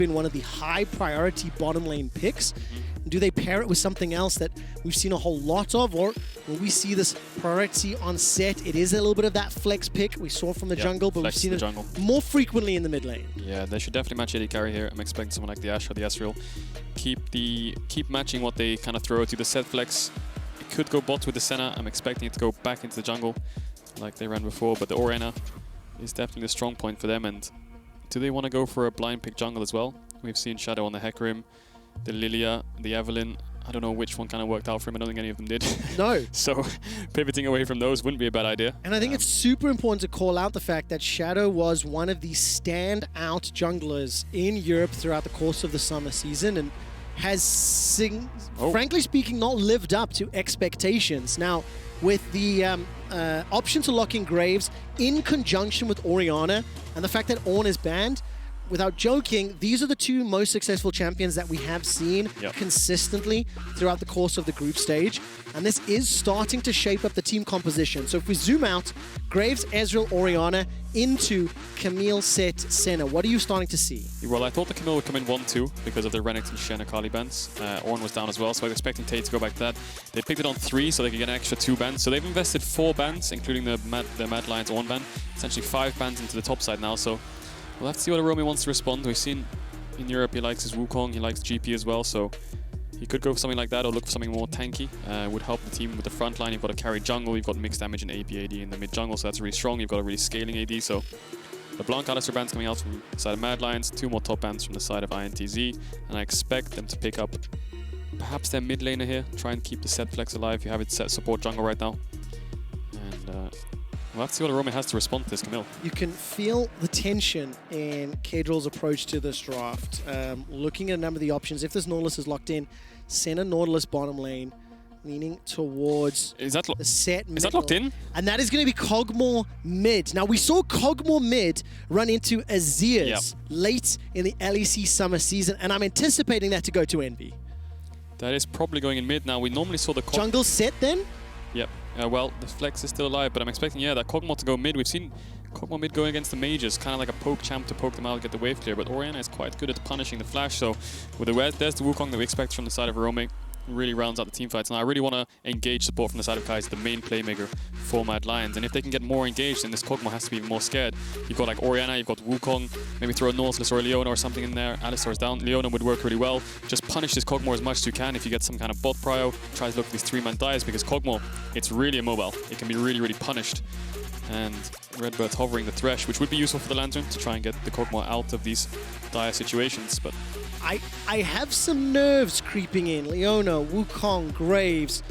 been one of the high priority bottom lane picks. Do they pair it with something else that we've seen a whole lot of, or will we see this priority on Sett? It is a little bit of that flex pick we saw from the jungle, but we've seen it more frequently in the mid lane. Yeah, they should definitely match AD carry here. I'm expecting someone like the Ashe or the Ezreal. Keep matching what they kind of throw at you. The Sett flex, it could go bot with the Senna. I'm expecting it to go back into the jungle like they ran before, but the Orianna is definitely a strong point for them. And do they want to go for a blind pick jungle as well? We've seen Shadow on the Hecarim, the Lilia, the Evelynn. I don't know which one kind of worked out for him. I don't think any of them did. No. So pivoting away from those wouldn't be a bad idea. And I think it's super important to call out the fact that Shadow was one of the standout junglers in Europe throughout the course of the summer season and has, frankly speaking, not lived up to expectations. Now, with the option to lock in Graves in conjunction with Orianna and the fact that Ornn is banned, without joking, these are the two most successful champions that we have seen consistently throughout the course of the group stage. And this is starting to shape up the team composition. So if we zoom out, Graves, Ezreal, Orianna into Camille, Sett, Senna, what are you starting to see? Well, I thought the Camille would come in 1-2 because of the Renekton, Shen, Akali bans. Ornn was down as well, so I was expecting Tay to go back to that. They picked it on 3, so they could get an extra 2 bans. So they've invested 4 bans, including the Mad Lions Ornn ban. Essentially 5 bans into the top side now, so we'll have to see what Orome wants to respond. We've seen in Europe he likes his Wukong, he likes GP as well, so he could go for something like that or look for something more tanky. Would help the team with the front line. You've got a carry jungle, you've got mixed damage and AP AD in the mid jungle, so that's really strong. You've got a really scaling AD, so the Blanc Alistair bands coming out from the side of Mad Lions, 2 more top bands from the side of INTZ, and I expect them to pick up perhaps their mid laner here, try and keep the Sett flex alive. You have it set support jungle right now. And we'll have to see what Orome has to respond to this, Camille. You can feel the tension in Caedrel's approach to this draft. Looking at a number of the options, if this Nautilus is locked in, Senna Nautilus bottom lane, leaning towards the Sett middle. Is that locked in? And that is going to be kog'maw mid. Now, we saw kog'maw mid run into Azir's late in the LEC summer season, and I'm anticipating that to go to Envy. That is probably going in mid now. We normally saw the jungle Sett then? Yep. Well, the flex is still alive, but I'm expecting, that kog'maw to go mid. We've seen kog'maw mid going against the mages, kind of like a poke champ to poke them out, get the wave clear, but Orianna is quite good at punishing the flash, so with there's the Wukong that we expect from the side of Orome. Really rounds out the team fights, and I really want to engage support from the side of Kaiser, the main playmaker for Mad Lions, and if they can get more engaged, then this kog'maw has to be even more scared. You've got like Orianna, you've got Wukong, maybe throw a Nautilus or a Leona or something in there. Alistar's down, Leona would work really well. Just punish this kog'maw as much as you can. If you get some kind of bot prio, try to look for these 3-man dives, because kog'maw, it's really immobile. It can be really, really punished. And RedBert hovering the Thresh, which would be useful for the Lantern to try and get the kog'maw out of these dire situations, but I have some nerves creeping in. Leona, Wukong, Graves,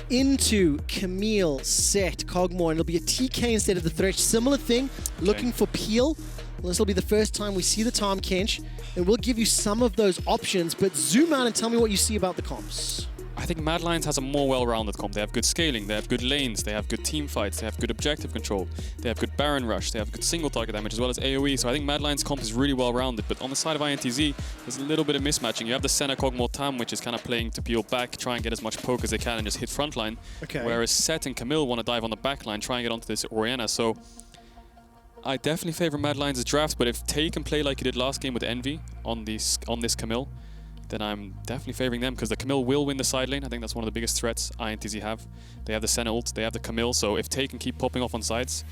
into Camille, Sett, kog'maw, and it'll be a TK instead of the Thresh. Similar thing, looking for peel. This will be the first time we see the Tahm Kench, and we'll give you some of those options, but zoom out and tell me what you see about the comps. I think Mad Lions has a more well-rounded comp. They have good scaling, they have good lanes, they have good team fights, they have good objective control, they have good Baron Rush, they have good single target damage as well as AoE. So I think Mad Lions comp is really well-rounded. But on the side of INTZ, there's a little bit of mismatching. You have the Senna kog'maw Tahm, which is kind of playing to peel back, try and get as much poke as they can and just hit frontline. Whereas Sett and Camille want to dive on the backline, try and get onto this Orianna. So I definitely favor Mad Lions' draft, but if Tay can play like he did last game with Envy on this Camille, then I'm definitely favoring them, because the Camille will win the side lane. I think that's one of the biggest threats INTZ have. They have the Senna ult, they have the Camille, so if Tay can keep popping off on sides,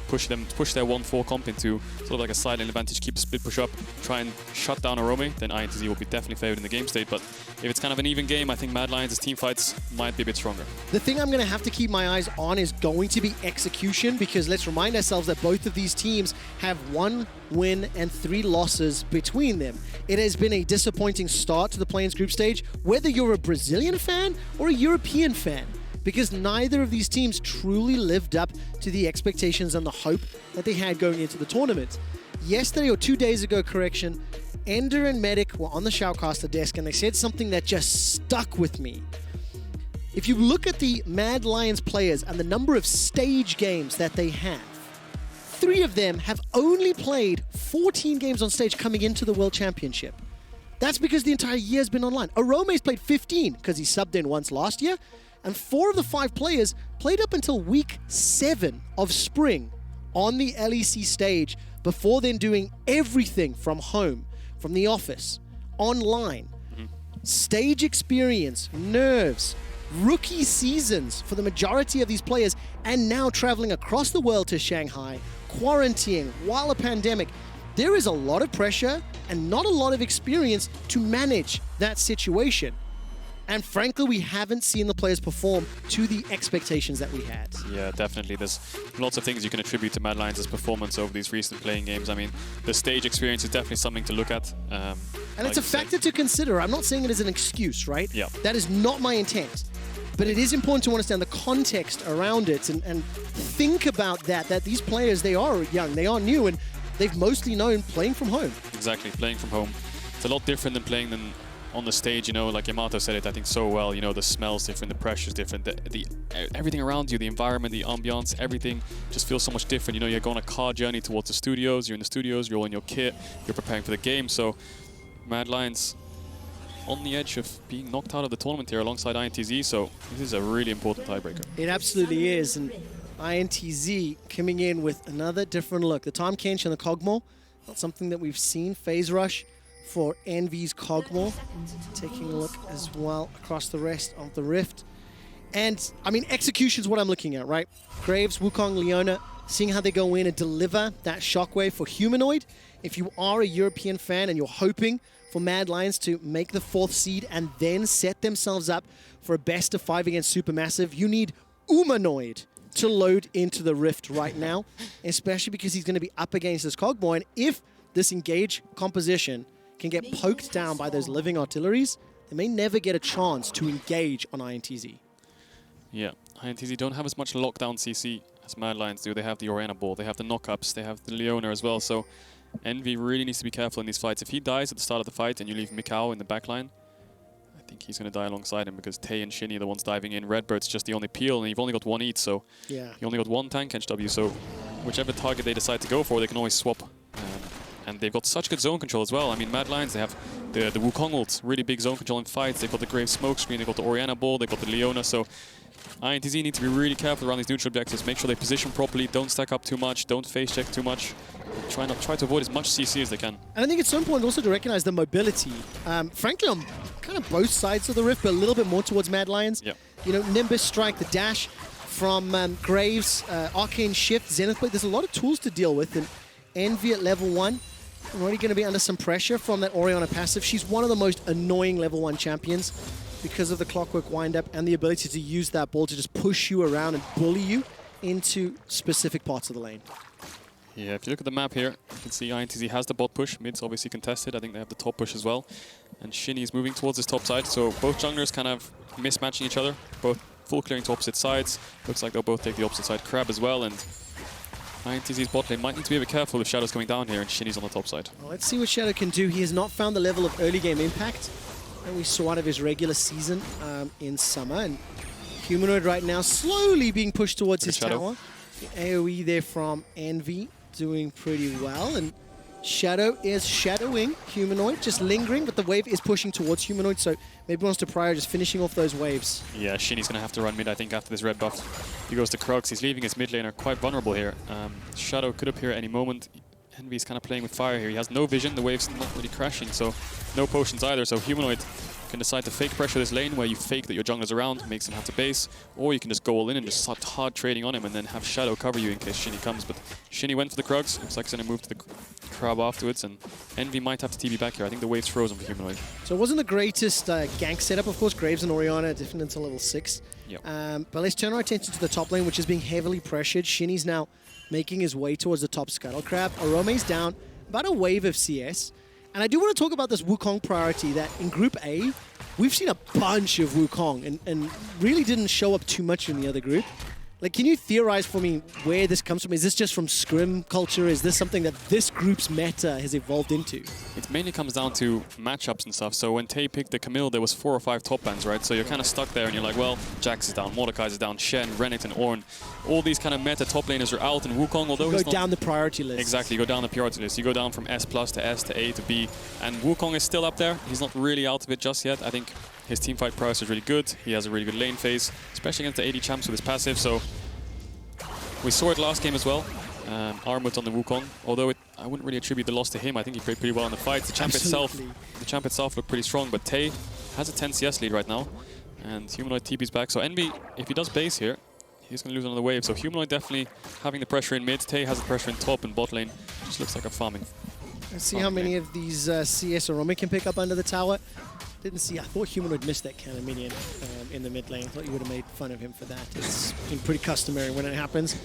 push their 1-4 comp into sort of like a side lane advantage, keep split push up, try and shut down Orome, then INTZ will be definitely favored in the game state. But if it's kind of an even game, I think Mad Lions' team fights might be a bit stronger. The thing I'm going to have to keep my eyes on is going to be execution, because let's remind ourselves that both of these teams have 1 win and 3 losses between them. It has been a disappointing start to the Play-Ins group stage, whether you're a Brazilian fan or a European fan, because neither of these teams truly lived up to the expectations and the hope that they had going into the tournament. Yesterday, or 2 days ago, correction, Ender and Medic were on the Shoutcaster desk and they said something that just stuck with me. If you look at the Mad Lions players and the number of stage games that they have, 3 of them have only played 14 games on stage coming into the World Championship. That's because the entire year has been online. Orome's played 15 because he subbed in once last year, and 4 of the 5 players played up until week 7 of spring on the LEC stage, before then doing everything from home from the office, online, stage experience, nerves, rookie seasons for the majority of these players, and now traveling across the world to Shanghai, quarantining while a pandemic. There is a lot of pressure and not a lot of experience to manage that situation. And frankly, we haven't seen the players perform to the expectations that we had. Yeah, definitely. There's lots of things you can attribute to Mad Lions' performance over these recent playing games. I mean, the stage experience is definitely something to look at. And it's a factor to consider. I'm not saying it as an excuse, right? Yeah. That is not my intent. But it is important to understand the context around it and think about that these players, they are young, they are new, and they've mostly known playing from home. Exactly, playing from home. It's a lot different than playing on the stage, you know, like Yamato said it, I think, so well. You know, the smell's different, the pressure's different, the everything around you, the environment, the ambiance, everything just feels so much different. You know, you're going on a car journey towards the studios, you're in the studios, you're all in your kit, you're preparing for the game. So Mad Lions on the edge of being knocked out of the tournament here alongside INTZ, so this is a really important tiebreaker. It absolutely is, and INTZ coming in with another different look. The Tahm, Kench, and the kog'maw, not something that we've seen. Phase rush for Envy's kog'maw. Taking a look as well across the rest of the Rift. And, I mean, execution's what I'm looking at, right? Graves, Wukong, Leona, seeing how they go in and deliver that shockwave for Humanoid. If you are a European fan and you're hoping for Mad Lions to make the 4th seed and then set themselves up for a best of 5 against Supermassive, you need Humanoid to load into the Rift right now, especially because he's going to be up against this kog'maw. And if this engage composition can get poked down by those living artilleries, they may never get a chance to engage on INTZ. Yeah, INTZ don't have as much lockdown CC as Mad Lions do. They have the Orianna ball, they have the knockups, they have the Leona as well. So Envy really needs to be careful in these fights. If he dies at the start of the fight and you leave micaO in the backline, I think he's going to die alongside him, because Tay and Shini are the ones diving in. RedBert's just the only peel, and you've only got one eat, so yeah, you only got one tank Kench W, so whichever target they decide to go for, they can always swap. And they've got such good zone control as well. I mean, Mad Lions, they have the Wukong ult, really big zone control in fights. They've got the Grave smoke screen, they've got the Orianna ball, they've got the Leona, so INTZ need to be really careful around these neutral objectives. Make sure they position properly, don't stack up too much, don't face check too much. Try to avoid as much CC as they can. And I think it's so important also to recognize the mobility. Frankly, on kind of both sides of the Rift, but a little bit more towards Mad Lions. Yep. You know, Nimbus Strike, the dash from Graves, Arcane Shift, Zenith Blade. There's a lot of tools to deal with. And Envy at level 1, already going to be under some pressure from that Orianna passive. She's one of the most annoying level 1 champions because of the clockwork windup and the ability to use that ball to just push you around and bully you into specific parts of the lane. Yeah, if you look at the map here, you can see INTZ has the bot push. Mid's obviously contested. I think they have the top push as well. And Shini is moving towards his top side. So both junglers kind of mismatching each other. Both full clearing to opposite sides. Looks like they'll both take the opposite side Crab as well. And INTZ's bot lane might need to be a bit careful if Shadow's coming down here and Shini's on the top side. Well, let's see what Shadow can do. He has not found the level of early game impact that we saw out of his regular season in summer. And Humanoid right now slowly being pushed towards his tower. The AoE there from Envy doing pretty well. And Shadow is shadowing Humanoid, just lingering, but the wave is pushing towards Humanoid, so maybe wants to prior just finishing off those waves. Yeah, Shini's going to have to run mid, I think, after this red buff. He goes to Krugs. He's leaving his mid laner quite vulnerable here. Shadow could appear at any moment. Envy's kind of playing with fire here. He has no vision. The wave's not really crashing, so no potions either. So Humanoid can decide to fake pressure this lane, where you fake that your jungler's around, makes him have to base, or you can just go all in and just start hard trading on him and then have Shadow cover you in case Shini comes. But Shini went for the Krugs. Looks like he's going to move to the Crab afterwards, and Envy might have to TB back here. I think the wave's frozen for Humanoid. So it wasn't the greatest gank setup, of course. Graves and Orianna different until level 6. Yep. But let's turn our attention to the top lane, which is being heavily pressured. Shini's now making his way towards the top Scuttle Crab. Orome's down, about a wave of CS. And I do want to talk about this Wukong priority that in Group A, we've seen a bunch of Wukong and really didn't show up too much in the other group. Like, can you theorize for me where this comes from? Is this just from scrim culture? Is this something that this group's meta has evolved into? It mainly comes down to matchups and stuff. So when Tay picked the Camille, there was 4 or 5 top bans, right? So you're kind of stuck there and you're like, well, Jax is down, Mordekaiser is down, Shen, Renekton, Ornn. All these kind of meta top laners are out, and Wukong, although he's go down the priority list. Exactly, you go down the priority list. You go down from S+ to S to A to B, and Wukong is still up there. He's not really out of it just yet. I think his teamfight prowess is really good. He has a really good lane phase, especially against the AD champs with his passive. So we saw it last game as well. Armut on the Wukong, although I wouldn't really attribute the loss to him. I think he played pretty well in the fight. The champ itself looked pretty strong, but Tay has a 10 CS lead right now, and Humanoid TP's back. So Envy, if he does base here, he's going to lose another wave. So Humanoid definitely having the pressure in mid. Tay has the pressure in top and bot lane. Just looks like a farming. Let's see how many of these CS Orome can pick up under the tower. Didn't see. I thought Humanoid missed that cannon minion in the mid lane. I thought you would have made fun of him for that. It's been pretty customary when it happens.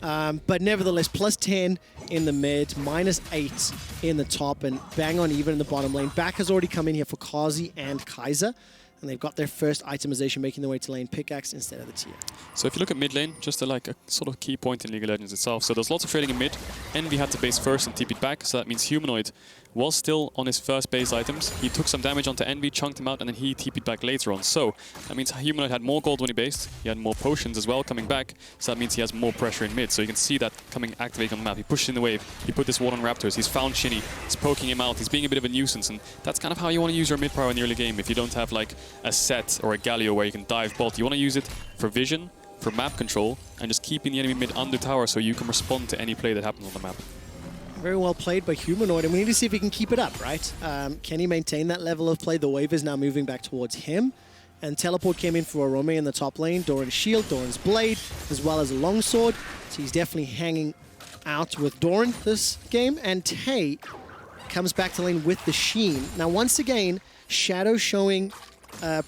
But nevertheless, plus 10 in the mid, -8 in the top, and bang on even in the bottom lane. Back has already come in here for Carzzy and Kaiser, and they've got their first itemization making their way to lane pickaxe instead of the tier. So if you look at mid lane, just a sort of key point in League of Legends itself. So there's lots of trading in mid. Envy had to base first and TP'd back, so that means Humanoid was still on his first base items. He took some damage onto Envy, chunked him out, and then he TP'd back later on. So that means Humanoid had more gold when he based. He had more potions as well coming back, so that means he has more pressure in mid. So you can see that coming activating on the map. He pushed in the wave, he put this ward on Raptors, he's found Shini, he's poking him out, he's being a bit of a nuisance, and that's kind of how you want to use your mid power in the early game. If you don't have like a Sett or a Galio where you can dive bot, you want to use it for vision, for map control, and just keeping the enemy mid under tower so you can respond to any play that happens on the map. Very well played by Humanoid, and we need to see if he can keep it up, right? Can he maintain that level of play? The wave is now moving back towards him, and teleport came in for Orome in the top lane. Doran's shield, Doran's blade, as well as a longsword. So he's definitely hanging out with Doran this game, and Tay comes back to lane with the Sheen. Now, once again, Shadow showing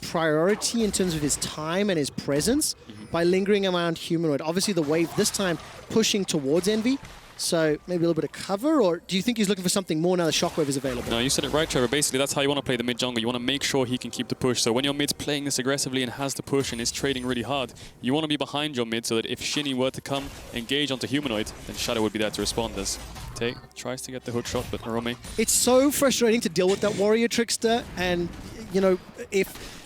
priority in terms of his time and his presence by lingering around Humanoid. Obviously, the wave this time pushing towards Envy. So maybe a little bit of cover, or do you think he's looking for something more now that Shockwave is available? No, you said it right, Trevor. Basically, that's how you want to play the mid jungle. You want to make sure he can keep the push. So when your mid's playing this aggressively and has the push and is trading really hard, you want to be behind your mid so that if Shini were to come engage onto Humanoid, then Shadow would be there to respond as Tay tries to get the hook shot, but Orome. It's so frustrating to deal with that warrior trickster, and you know,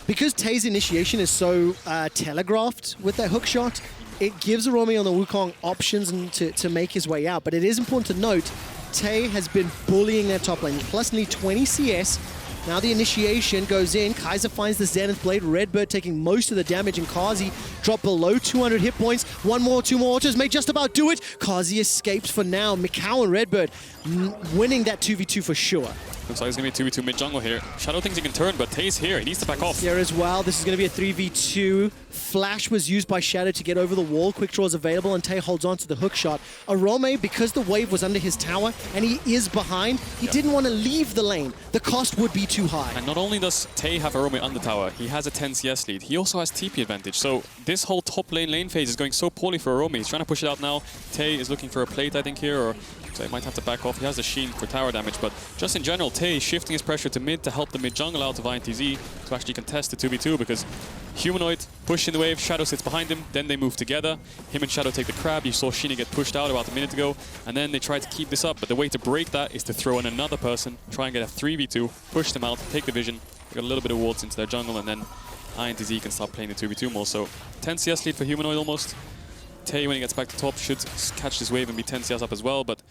because Tay's initiation is so telegraphed with that hook shot, it gives Orome on the Wukong options and to make his way out. But it is important to note, Tay has been bullying their top lane. Plus nearly 20 CS. Now the initiation goes in. Kaiser finds the Zenith Blade. RedBert taking most of the damage, and Carzzy dropped below 200 hit points. One more, two more autos may just about do it. Carzzy escapes for now. micaO and RedBert winning that 2v2 for sure. Looks like it's going to be a 2v2 mid jungle here. Shadow thinks he can turn, but Tay's here. He needs to back off. Here as well. This is going to be a 3v2. Flash was used by Shadow to get over the wall. Quick draw is available, and Tay holds on to the hook shot. Orome, because the wave was under his tower and he is behind, he didn't want to leave the lane. The cost would be too high. And not only does Tay have Orome under tower, he has a 10 CS lead. He also has TP advantage. So this whole top lane phase is going so poorly for Orome. He's trying to push it out now. Tay is looking for a plate, I think, here, or so he might have to back off. He has the Sheen for tower damage, but just in general, Tay shifting his pressure to mid to help the mid jungle out of INTZ to actually contest the 2v2, because Humanoid pushing the wave, Shadow sits behind him, then they move together. Him and Shadow take the crab. You saw Shini get pushed out about a minute ago, and then they try to keep this up, but the way to break that is to throw in another person, try and get a 3v2, push them out, take the vision, they got a little bit of wards into their jungle, and then INTZ can start playing the 2v2 more. So 10 CS lead for Humanoid almost. Tay, when he gets back to top, should catch this wave and be 10 CS up as well, but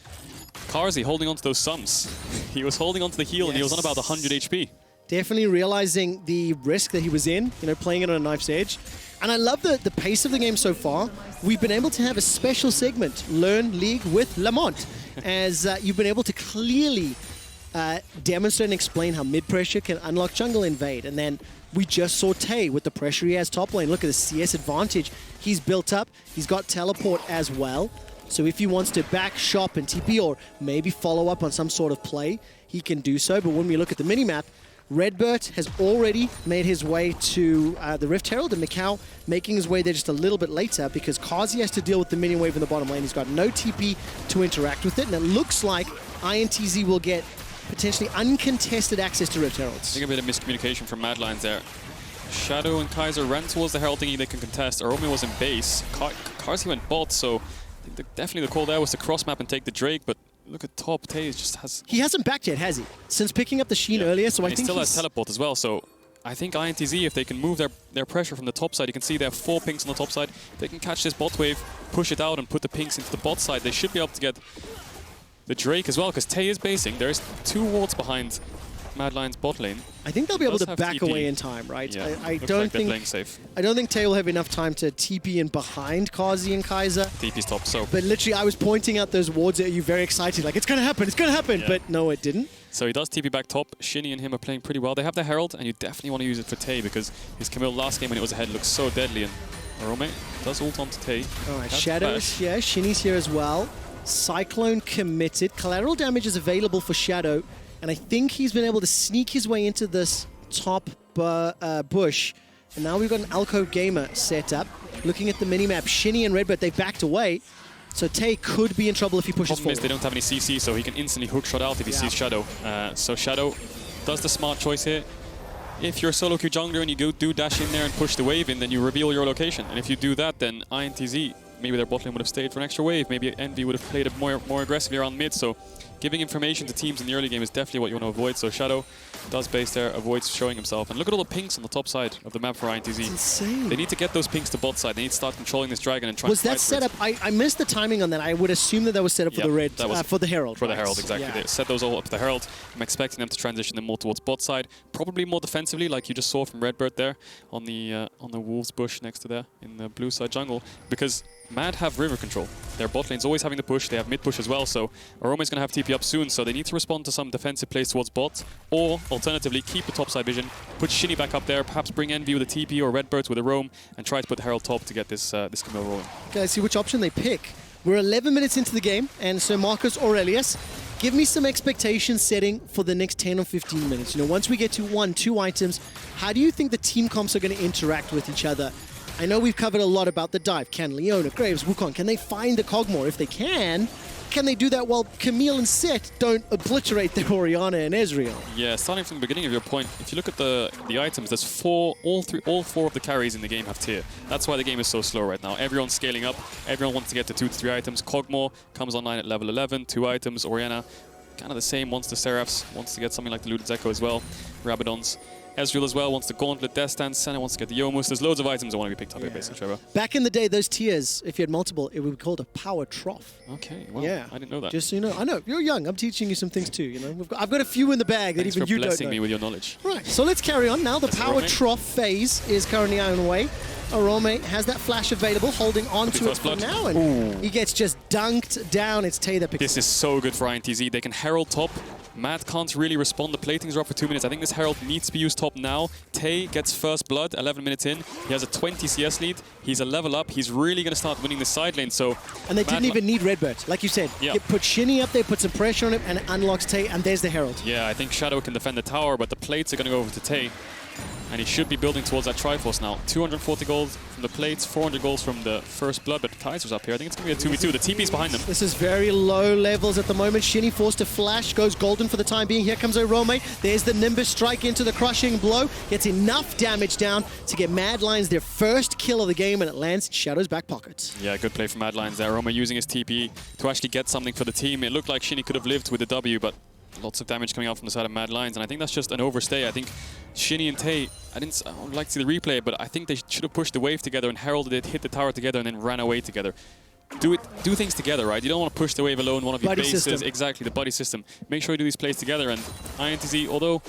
Carzzy holding on to those sums. He was holding on to the heal, and he was on about 100 HP. Definitely realizing the risk that he was in, you know, playing it on a knife's edge. And I love the pace of the game so far. We've been able to have a special segment, Learn League with Lamont, as you've been able to clearly demonstrate and explain how mid-pressure can unlock jungle invade. And then we just saw Tay with the pressure he has top lane. Look at the CS advantage he's built up. He's got teleport as well. So if he wants to back, shop, and TP, or maybe follow up on some sort of play, he can do so. But when we look at the minimap, RedBert has already made his way to the Rift Herald, and micaO making his way there just a little bit later because Carzzy has to deal with the minion wave in the bottom lane. He's got no TP to interact with it, and it looks like INTZ will get potentially uncontested access to Rift Heralds. I think a bit of miscommunication from Mad Lions there. Shadow and Kaiser ran towards the Herald thinking they can contest. Orome was in base. Carzzy went bot, so I think definitely the call there was to cross map and take the Drake, but look at top. Tay just has... He hasn't backed yet, has he? Since picking up the Sheen earlier, so I think he still has teleport as well, so I think INTZ, if they can move their pressure from the top side, you can see they have 4 pinks on the top side. They can catch this bot wave, push it out, and put the pinks into the bot side. They should be able to get the Drake as well, because Tay is basing. There's 2 wards behind Mad Lions bot lane. I think they'll be able Does to have back TP. away in time, right? Yeah, I looks don't like they're think playing safe. I don't think Tay will have enough time to TP in behind Carzzy and Kaiser. TP's top, so. But literally, I was pointing out those wards at you very excited, like, it's going to happen, it's going to happen. Yeah. But no, it didn't. So he does TP back top. Shini and him are playing pretty well. They have the Herald, and you definitely want to use it for Tay because his Camille last game when it was ahead looked so deadly. And Orome does ult onto Tay. All right, Has Shadow's flash. here, Shini's here as well. Cyclone committed. Collateral damage is available for Shadow, and I think he's been able to sneak his way into this top bush. And now we've got an Alcove Gamer set up. Looking at the minimap, Shini and RedBert, they've backed away. So Tay could be in trouble if he pushes Problem forward. is they don't have any CC, so he can instantly hook shot out if he sees Shadow. So Shadow does the smart choice here. If you're a solo queue jungler and you do dash in there and push the wave in, then you reveal your location. And if you do that, then INTZ, maybe their bot lane would have stayed for an extra wave. Maybe Envy would have played it more aggressively around mid. So giving information to teams in the early game is definitely what you want to avoid. So Shadow does base there, avoids showing himself. And look at all the pinks on the top side of the map for INTZ. It's insane. They need to get those pinks to bot side. They need to start controlling this dragon and try Was to that set up? I missed the timing on that. I would assume that was set up for the red, for the Herald. For the right? Herald, exactly. Yeah. They set those all up to the Herald. I'm expecting them to transition them more towards bot side. Probably more defensively, like you just saw from RedBert there on the Wolves bush next to there in the blue side jungle. Because Mad have river control. Their bot lane's always having the push. They have mid push as well. So Orome's going to have TP up soon. So they need to respond to some defensive plays towards bot. Or alternatively, keep the top side vision. Put Shini back up there. Perhaps bring Envy with a TP or RedBert with a roam. And try to put the Herald top to get this Camille rolling. Okay, let's see which option they pick. We're 11 minutes into the game. And so Marcus Aurelius, give me some expectation setting for the next 10 or 15 minutes. You know, once we get to 1-2 items, how do you think the team comps are going to interact with each other? I know we've covered a lot about the dive. Can Leona, Graves, Wukong, can they find the kog'maw? If they can they do that while Camille and Sett don't obliterate their Orianna and Ezreal? Yeah, starting from the beginning of your point, if you look at the items, there's all four of the carries in the game have tier. That's why the game is so slow right now. Everyone's scaling up. Everyone wants to get to 2 to 3 items. Kog'maw comes online at level 11, 2 items. Orianna, kind of the same, wants the Seraphs, wants to get something like the Looted Echo as well. Rabadons. Ezreal as well wants the Gauntlet, Death Stance, Senna wants to get the Yomus. There's loads of items that want to be picked up here, basically, Trevor. Back in the day, those tiers, if you had multiple, it would be called a power trough. Okay, well, Yeah. I didn't know that. Just so you know. I know, you're young. I'm teaching you some things too, you know. I've got a few in the bag that Thanks even for you don't blessing know. me with your knowledge. Right, so let's carry on now. The That's power Orome. trough phase is currently on the way. Orome has that flash available, holding on to it first for blood. now, and he gets just dunked down. It's Tay that picks This is so good for INTZ. They can Herald top. Matt can't really respond. The platings are up for 2 minutes. I think this Herald needs to be used top now. Tay gets first blood, 11 minutes in. He has a 20 CS lead. He's a level up. He's really going to start winning the side lane. So, And they didn't even need RedBert. Like you said, Yeah. you put Shini up there, put some pressure on him, and it unlocks Tay, and there's the Herald. Yeah, I think Shadow can defend the tower, but the plates are going to go over to Tay. And he should be building towards that Triforce now. 240 gold from the plates, 400 gold from the first blood, but Kaiser's up here. I think it's going to be a 2v2. The TP's behind them. This is very low levels at the moment. Shini forced to flash, goes golden for the time being. Here comes Orome. There's the Nimbus strike into the crushing blow. Gets enough damage down to get Mad Lions their first kill of the game, and it lands in Shadow's back pocket. Yeah, good play from Mad Lions there. Orome using his TP to actually get something for the team. It looked like Shini could have lived with the W, but lots of damage coming out from the side of Mad Lions, and I think that's just an overstay. I think Shini and Tay, I would like to see the replay, but I think they should have pushed the wave together and heralded it, hit the tower together, and then ran away together. Do things together, right? You don't want to push the wave alone, one of your Buddy bases. system. Exactly, the buddy system. Make sure you do these plays together, and INTZ, although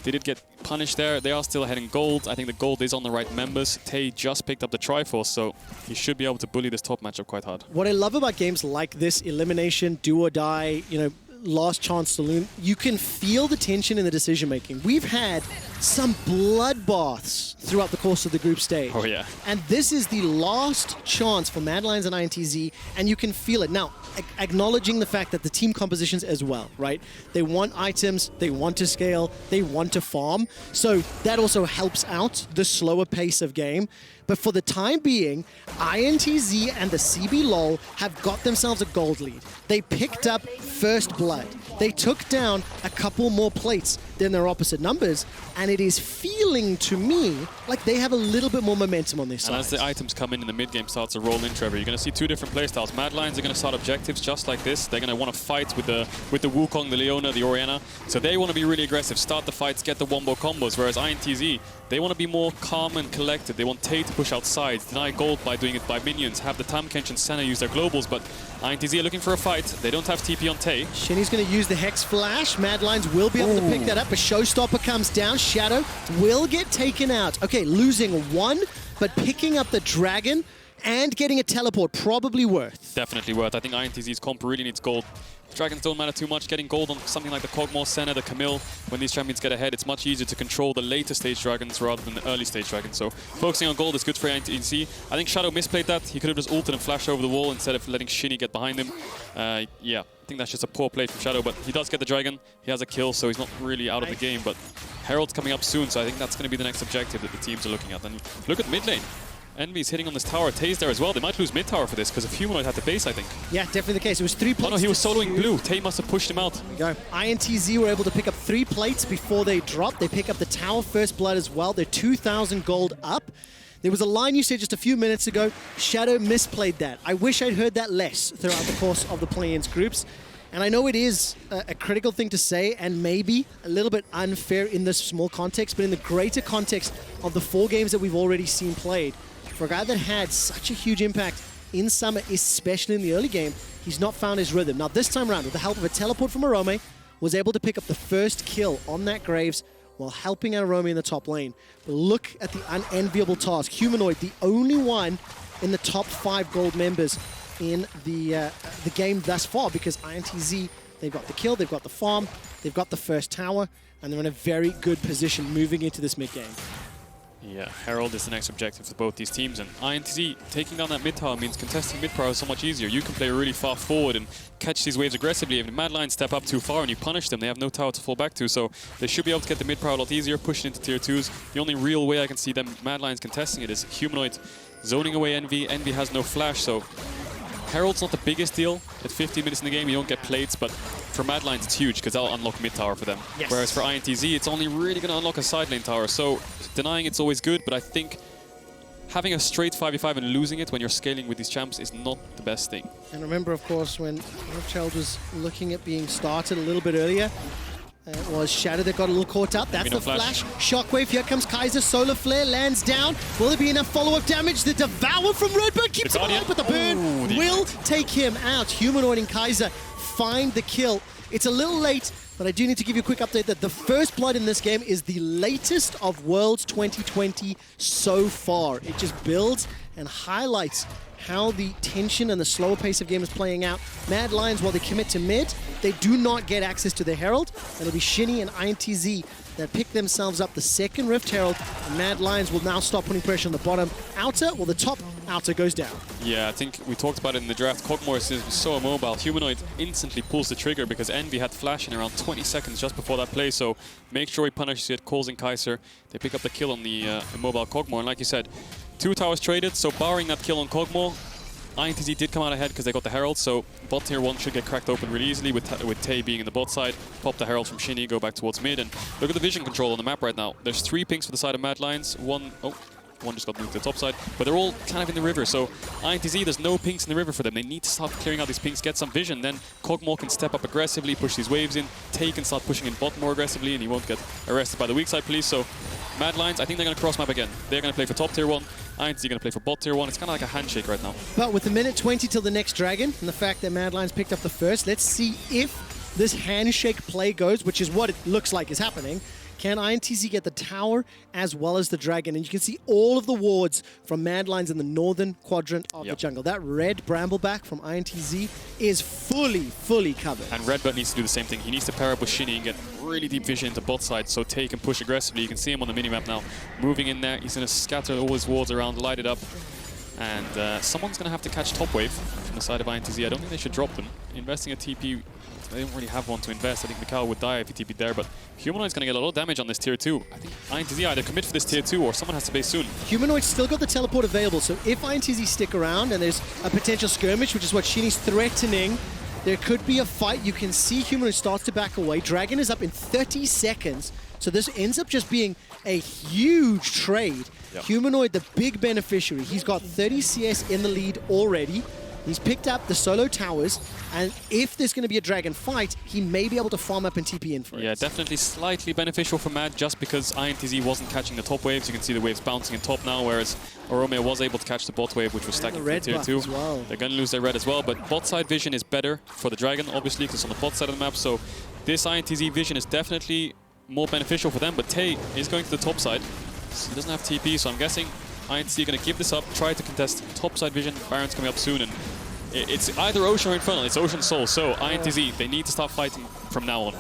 they did get punished there, they are still ahead in gold. I think the gold is on the right members. Tay just picked up the Triforce, so he should be able to bully this top matchup quite hard. What I love about games like this, elimination, do or die, you know, last chance saloon, you can feel the tension in the decision making. We've had some bloodbaths throughout the course of the group stage. Oh yeah. And this is the last chance for Mad Lions and INTZ, and you can feel it. Now, acknowledging the fact that the team compositions as well, right? They want items, they want to scale, they want to farm. So that also helps out the slower pace of game. But for the time being, INTZ and the CB LoL have got themselves a gold lead. They picked up first blood. They took down a couple more plates than their opposite numbers, and it is feeling to me like they have a little bit more momentum on this side. And as the items come in and the mid-game starts to roll in, Trevor, you're going to see two different playstyles. Mad Lions are going to start objectives just like this. They're going to want to fight with the Wukong, the Leona, the Orianna. So they want to be really aggressive, start the fights, get the wombo combos, whereas INTZ, they want to be more calm and collected. They want Tay to push outside, deny gold by doing it by minions, have the Tahm, Kench, and Senna use their globals, but INTZ are looking for a fight. They don't have TP on Tay. Shini's going to use the Hex Flash. Mad Lions will be able to pick that up. but Showstopper comes down. Shadow will get taken out. Okay, losing one, but picking up the dragon and getting a teleport, probably worth. Definitely worth. I think INTZ's comp really needs gold. Dragons don't matter too much. Getting gold on something like the kog'maw, Senna, the Camille, when these champions get ahead, it's much easier to control the later stage dragons rather than the early stage dragons. So focusing on gold is good for INTZ. I think Shadow misplayed that. He could have just ulted and flashed over the wall instead of letting Shini get behind him. Yeah, I think that's just a poor play from Shadow, but he does get the dragon. He has a kill, so he's not really out of the game. But Herald's coming up soon, so I think that's going to be the next objective that the teams are looking at. And look at mid lane. Envy's hitting on this tower. Tay's there as well. They might lose mid tower for this because if Humanoid had the base, I think. Yeah, definitely the case. It was 3 plates. Oh no, he was soloing blue. Tay must have pushed him out. There we go. INTZ were able to pick up 3 plates before they dropped. They pick up the tower first blood as well. They're 2,000 gold up. There was a line you said just a few minutes ago. Shadow misplayed that. I wish I'd heard that less throughout the course of the play-ins groups. And I know it is a critical thing to say and maybe a little bit unfair in this small context, but in the greater context of the 4 games that we've already seen played, for a guy that had such a huge impact in summer, especially in the early game, he's not found his rhythm. Now this time around, with the help of a teleport from Orome, was able to pick up the first kill on that Graves while helping out Orome in the top lane. But look at the unenviable task. Humanoid, the only one in the top 5 gold members in the game thus far, because INTZ, they've got the kill, they've got the farm, they've got the first tower, and they're in a very good position moving into this mid game. Yeah, Herald is the next objective for both these teams, and INTZ taking down that mid tower means contesting mid tower is so much easier. You can play really far forward and catch these waves aggressively. If the Mad Lions step up too far and you punish them, they have no tower to fall back to, so they should be able to get the mid tower a lot easier, push it into tier 2s. The only real way I can see them Mad Lions contesting it is Humanoid zoning away Envy. Envy has no flash, so Herald's not the biggest deal. At 15 minutes in the game, you don't get plates, but for Mad Lions, it's huge because that'll unlock mid tower for them. Yes. Whereas for INTZ, it's only really going to unlock a side lane tower. So denying it's always good, but I think having a straight 5v5 and losing it when you're scaling with these champs is not the best thing. And remember, of course, when Child was looking at being started a little bit earlier, it was Shadow that got a little caught up. That's the flash. Shockwave, here comes Kaiser. Solar Flare lands down. Will there be enough follow-up damage? The Devour from RedBert keeps him alive, but the burn will take him out. Humanoid and Kaiser find the kill. It's a little late, but I do need to give you a quick update that the first blood in this game is the latest of Worlds 2020 so far. It just builds and highlights how the tension and the slower pace of game is playing out. Mad Lions, while they commit to mid, they do not get access to the Herald. It'll be Shini and INTZ that pick themselves up the second Rift Herald, and Mad Lions will now stop putting pressure on the bottom outer, while the top outer goes down. Yeah, I think we talked about it in the draft. kog'maw is so immobile. Humanoid instantly pulls the trigger because Envy had flash in around 20 seconds just before that play, so make sure he punishes it, calls in Kaiser. They pick up the kill on the immobile kog'maw, and like you said, 2 towers traded, so barring that kill on kog'maw, INTZ did come out ahead because they got the Herald, so bot tier 1 should get cracked open really easily with Tay being in the bot side. Pop the Herald from Shini, go back towards mid, and look at the vision control on the map right now. There's 3 pings for the side of Mad Lions, one just got moved to the top side, but they're all kind of in the river, so INTZ, there's no pings in the river for them. They need to start clearing out these pings, get some vision, then kog'maw can step up aggressively, push these waves in, Tay can start pushing in bot more aggressively, and he won't get arrested by the weak side police, so Mad Lions, I think they're going to cross map again. They're going to play for top tier 1, INTZ going to play for bot tier 1. It's kind of like a handshake right now. But with a minute 20 till the next dragon, and the fact that Mad Lions picked up the first, let's see if this handshake play goes, which is what it looks like is happening. Can INTZ get the tower as well as the dragon? And you can see all of the wards from Mad Lions in the northern quadrant of the jungle. That red brambleback from INTZ is fully covered. And RedBert needs to do the same thing. He needs to pair up with Shini and get really deep vision into bot side so Tay can push aggressively. You can see him on the minimap now. Moving in there, he's going to scatter all his wards around, light it up. And someone's going to have to catch top wave from the side of INTZ. I don't think they should drop them. Investing a TP, they don't really have one to invest. I think micaO would die if he TP'd there, but Humanoid's going to get a lot of damage on this tier 2. I think INTZ either commit for this tier 2 or someone has to base soon. Humanoid's still got the teleport available, so if INTZ stick around and there's a potential skirmish, which is what Shini's threatening, there could be a fight. You can see Humanoid starts to back away. Dragon is up in 30 seconds, so this ends up just being a huge trade. Yep. Humanoid, the big beneficiary. He's got 30 CS in the lead already. He's picked up the solo towers, and if there's going to be a dragon fight, he may be able to farm up and TP in for it. Yeah, definitely slightly beneficial for Mad just because INTZ wasn't catching the top waves. You can see the waves bouncing in top now, whereas Orome was able to catch the bot wave, which was stacking for tier 2. Well. They're going to lose their red as well, but bot side vision is better for the dragon, obviously, because it's on the bot side of the map. So this INTZ vision is definitely more beneficial for them, but Tay is going to the top side. He doesn't have TP, so I'm guessing INTZ are going to give this up, try to contest top side vision. Baron's coming up soon, and it's either Ocean or Infernal. It's Ocean Soul, so INTZ, they need to start fighting from now on.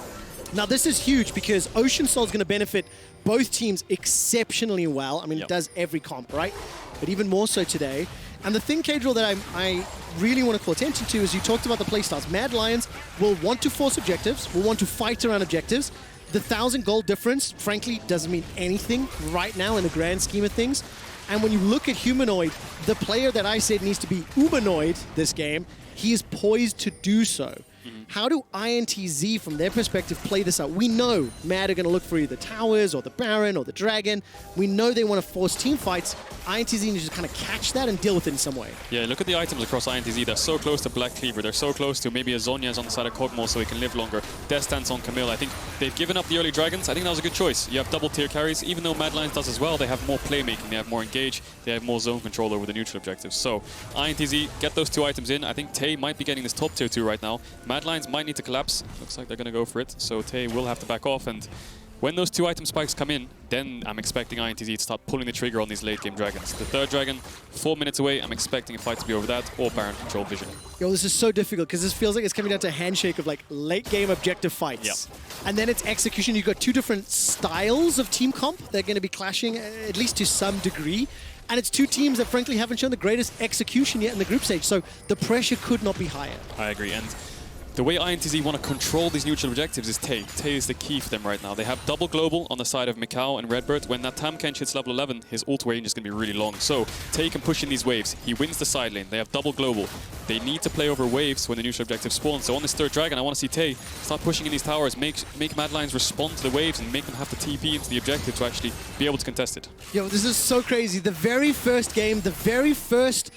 Now this is huge because Ocean Soul is going to benefit both teams exceptionally well. I mean, it does every comp, right? But even more so today. And the thing, Caedrel, that I really want to call attention to is you talked about the playstyles. Mad Lions will want to force objectives, will want to fight around objectives. The 1,000 gold difference, frankly, doesn't mean anything right now in the grand scheme of things. And when you look at Humanoid, the player that I said needs to be Humanoid this game, he is poised to do so. How do INTZ, from their perspective, play this out? We know Mad are going to look for either towers or the Baron or the Dragon. We know they want to force team fights. INTZ needs to kind of catch that and deal with it in some way. Yeah, look at the items across INTZ. They're so close to Black Cleaver. They're so close to maybe a Zhonya's on the side of kog'maw so he can live longer. Death Stance on Camille. I think they've given up the early Dragons. I think that was a good choice. You have double tier carries. Even though Mad Lions does as well, they have more playmaking. They have more engage. They have more zone control over the neutral objectives. So INTZ, get those 2 items in. I think Tay might be getting this top tier 2 right now. Mad Lions might need to collapse. Looks like they're going to go for it. So Tay will have to back off. And when those 2 item spikes come in, then I'm expecting INTZ to start pulling the trigger on these late game dragons. The 3rd dragon, 4 minutes away. I'm expecting a fight to be over that or Baron control vision. Yo, this is so difficult because this feels like it's coming down to a handshake of like late game objective fights. Yep. And then it's execution. You've got 2 different styles of team comp. They're going to be clashing at least to some degree. And it's 2 teams that frankly haven't shown the greatest execution yet in the group stage. So the pressure could not be higher. I agree. And the way INTZ want to control these neutral objectives is Tay. Tay is the key for them right now. They have double global on the side of micaO and RedBert. When that Tahm Kench hits level 11, his ult range is going to be really long. So Tay can push in these waves. He wins the side lane. They have double global. They need to play over waves when the neutral objective spawns. So on this 3rd dragon, I want to see Tay start pushing in these towers, make Mad Lions respond to the waves and make them have to TP into the objective to actually be able to contest it. Yo, this is so crazy. The very first game, the very first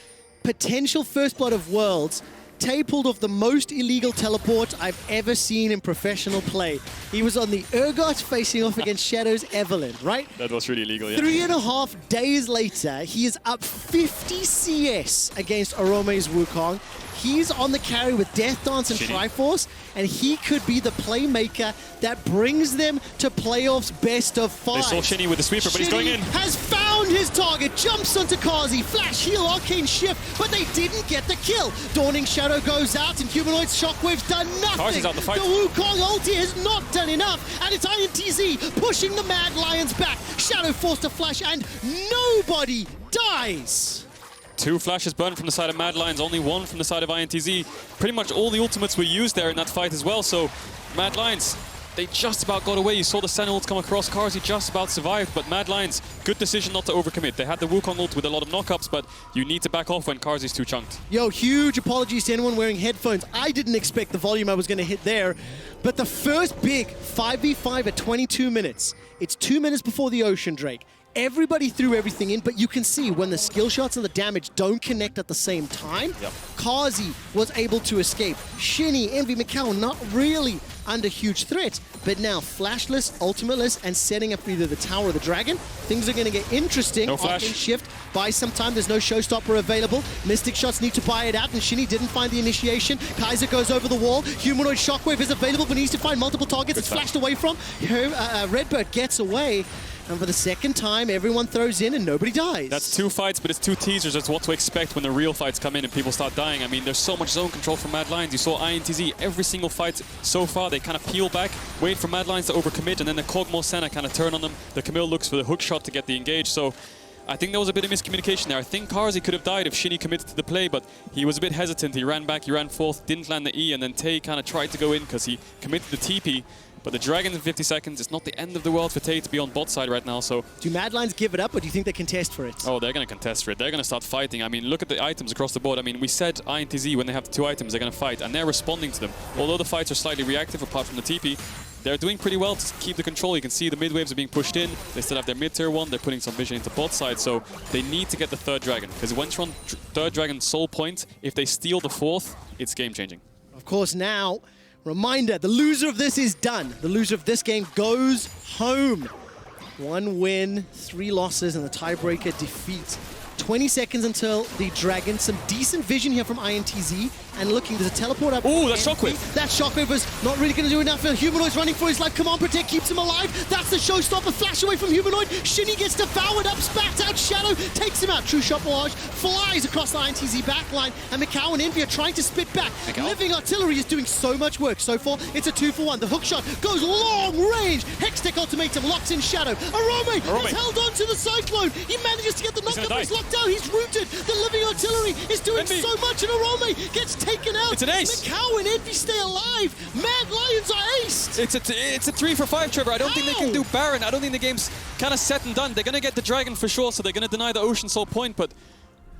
potential first blood of Worlds, Tay pulled off the most illegal teleport I've ever seen in professional play. He was on the Urgot facing off against Shadow's Evelyn, right? That was really illegal, yeah. 3.5 days later, he is up 50 CS against Orome's Wukong. He's on the carry with Death Dance and Shini. Triforce, and he could be the playmaker that brings them to playoffs best of 5. They saw Shini with the sweeper, but he's going in. Has found his target, jumps onto Carzzy, flash, heal, arcane shift, but they didn't get the kill. Dawning Shadow goes out, and Humanoid's Shockwave's done nothing. Carzzy's out the fight. The Wukong ulti has not done enough, and it's INTZ pushing the Mad Lions back. Shadow forced to flash, and nobody dies. 2 flashes burned from the side of Mad Lions, only 1 from the side of INTZ. Pretty much all the ultimates were used there in that fight as well, so Mad Lions, they just about got away. You saw the Senna ult come across, Carzzy just about survived, but Mad Lions, good decision not to overcommit. They had the Wukong ult with a lot of knockups, but you need to back off when Carzzy's too chunked. Yo, huge apologies to anyone wearing headphones. I didn't expect the volume I was going to hit there, but the first big 5v5 at 22 minutes. It's 2 minutes before the Ocean Drake. Everybody threw everything in, but you can see when the skill shots and the damage don't connect at the same time, Carzzy was able to escape. Shini, Envy, micaO not really under huge threat, but now flashless, ultimateless, and setting up either the tower or the dragon. Things are going to get interesting. No flash. Shift, buy some time. There's no showstopper available. Mystic shots need to buy it out, and Shini didn't find the initiation. Kaiser goes over the wall. Humanoid Shockwave is available, but needs to find multiple targets. It's flashed away from. RedBert gets away. And for the second time, everyone throws in and nobody dies. That's 2 fights, but it's 2 teasers. That's what to expect when the real fights come in and people start dying. I mean, there's so much zone control from Mad Lions. You saw INTZ, every single fight so far, they kind of peel back, wait for Mad Lions to overcommit, and then the kog'maw Senna kind of turn on them. The Camille looks for the hook shot to get the engage. So I think there was a bit of miscommunication there. I think Carzzy could have died if Shini committed to the play, but he was a bit hesitant. He ran back, he ran forth, didn't land the E, and then Tay kind of tried to go in because he committed the TP. But the Dragons in 50 seconds, it's not the end of the world for Tay to be on bot side right now, so... Do Mad Lions give it up, or do you think they contest for it? Oh, they're going to contest for it. They're going to start fighting. I mean, look at the items across the board. I mean, we said INTZ, when they have the 2 items, they're going to fight, and they're responding to them. Although the fights are slightly reactive, apart from the TP, they're doing pretty well to keep the control. You can see the mid waves are being pushed in. They still have their mid-tier 1. They're putting some vision into bot side, so they need to get the 3rd dragon. Because once you're on 3rd dragon soul point, if they steal the 4th, it's game-changing. Of course, now... Reminder, the loser of this is done. The loser of this game goes home. 1 win, 3 losses, and the tiebreaker defeat. 20 seconds until the Dragon. Some decent vision here from INTZ, and looking. There's a teleport up. Ooh, that shockwave. That shockwave was not really going to do enough. Humanoid's running for his life. Command Protect keeps him alive. That's the showstopper. Flash away from Humanoid. Shini gets devoured up, spat out. Shadow takes him out. True Shot Barrage flies across the INTZ backline, and micaO and Envy are trying to spit back. Living Artillery is doing so much work. So far, it's a 2-for-1. The hook shot goes long range. Hextech Ultimatum locks in Shadow. Orome has held on to the Cyclone. He manages to get the knockup. He's locked out. He's rooted. The Living Artillery is doing so much, and Orome gets taken out. It's an ace. micaO and Envy stay alive. Mad Lions are aced. It's a 3-for-5, Trevor. I don't think they can do Baron. I don't think the game's kind of set and done. They're going to get the Dragon for sure, so they're going to deny the Ocean Soul point, but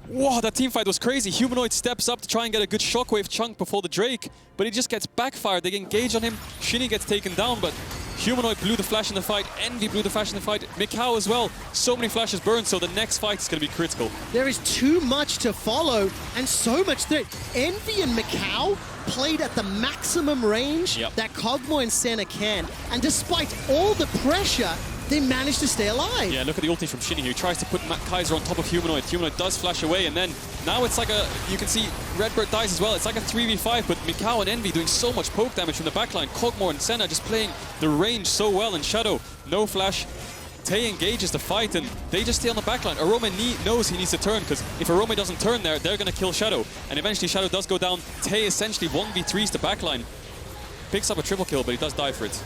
wow, that team fight was crazy. Humanoid steps up to try and get a good shockwave chunk before the Drake, but he just gets backfired. They engage on him. Shini gets taken down, but Humanoid blew the flash in the fight. Envy blew the flash in the fight. micaO as well. So many flashes burned, so the next fight is going to be critical. There is too much to follow and so much threat. Envy and micaO played at the maximum range that kog'maw and Senna can, and despite all the pressure, they managed to stay alive. Yeah, look at the ulti from Shini here. He tries to put Kaiser on top of Humanoid. Humanoid does flash away, and then now it's like you can see RedBert dies as well. It's like a 3v5, but micaO and Envy doing so much poke damage from the backline. kog'maw and Senna just playing the range so well, and Shadow, no flash. Tay engages the fight, and they just stay on the backline. Orome knows he needs to turn, because if Orome doesn't turn there, they're going to kill Shadow. And eventually Shadow does go down. Tay essentially 1v3s the backline. Picks up a triple kill, but he does die for it.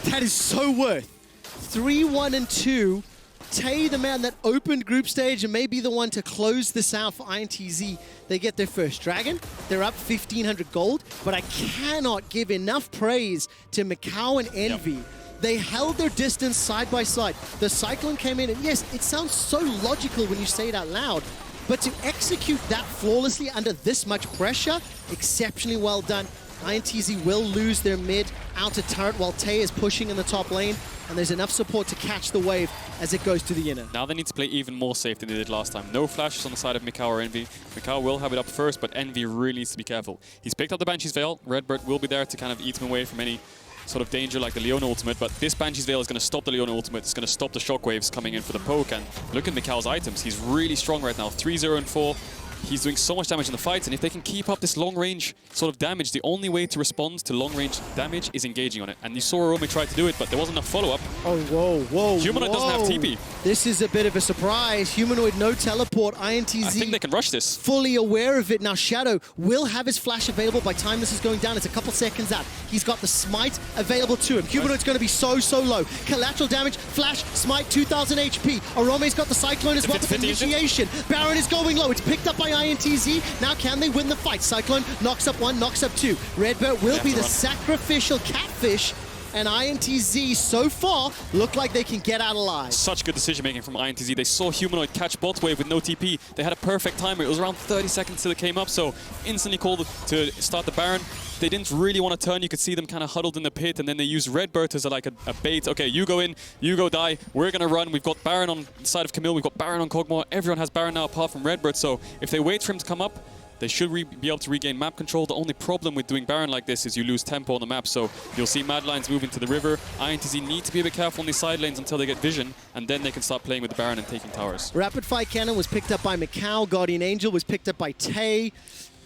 That is so worth 3-1-2. Tay, the man that opened group stage and may be the one to close this out for INTZ. They get their first Dragon. They're up 1,500 gold, but I cannot give enough praise to micaO and Envy. They held their distance side by side. The Cyclone came in, and yes, it sounds so logical when you say it out loud, but to execute that flawlessly under this much pressure, exceptionally well done. INTZ will lose their mid outer turret while Tay is pushing in the top lane, and there's enough support to catch the wave as it goes to the inner. Now they need to play even more safe than they did last time. No flashes on the side of micaO or Envy. micaO will have it up first, but Envy really needs to be careful. He's picked up the Banshee's Veil. RedBert will be there to kind of eat him away from any sort of danger like the Leona ultimate, but this Banshee's Veil is going to stop the Leona ultimate. It's going to stop the shockwaves coming in for the poke, and look at micaO's items. He's really strong right now. 3-0-4. He's doing so much damage in the fights, and if they can keep up this long-range sort of damage, the only way to respond to long-range damage is engaging on it. And you saw Orome try to do it, but there wasn't enough follow-up. Oh, whoa. Humanoid doesn't have TP. This is a bit of a surprise. Humanoid, no teleport. INTZ I think they can rush this. Fully aware of it. Now, Shadow will have his flash available by the time this is going down. It's a couple seconds out. He's got the smite available to him. Humanoid's going to be so low. Collateral damage, flash, smite, 2,000 HP. Orome's got the Cyclone as well for initiation. Baron is going low. It's picked up by INTZ. Now can they win the fight? Cyclone knocks up one, knocks up two. RedBert will be the sacrificial catfish, and INTZ so far look like they can get out alive. Such good decision making from INTZ. They saw Humanoid catch bot wave with no TP. They had a perfect timer. It was around 30 seconds till it came up, so instantly called to start the Baron. They didn't really want to turn. You could see them kind of huddled in the pit, and then they used RedBert as a bait. Okay, you go in, you go die. We're going to run. We've got Baron on the side of Camille. We've got Baron on kog'maw. Everyone has Baron now apart from RedBert, so if they wait for him to come up, they should be able to regain map control. The only problem with doing Baron like this is you lose tempo on the map, so you'll see Mad Lions moving to the river. INTZ need to be a bit careful on these side lanes until they get vision, and then they can start playing with the Baron and taking towers. Rapid Fire Cannon was picked up by micaO. Guardian Angel was picked up by Tay.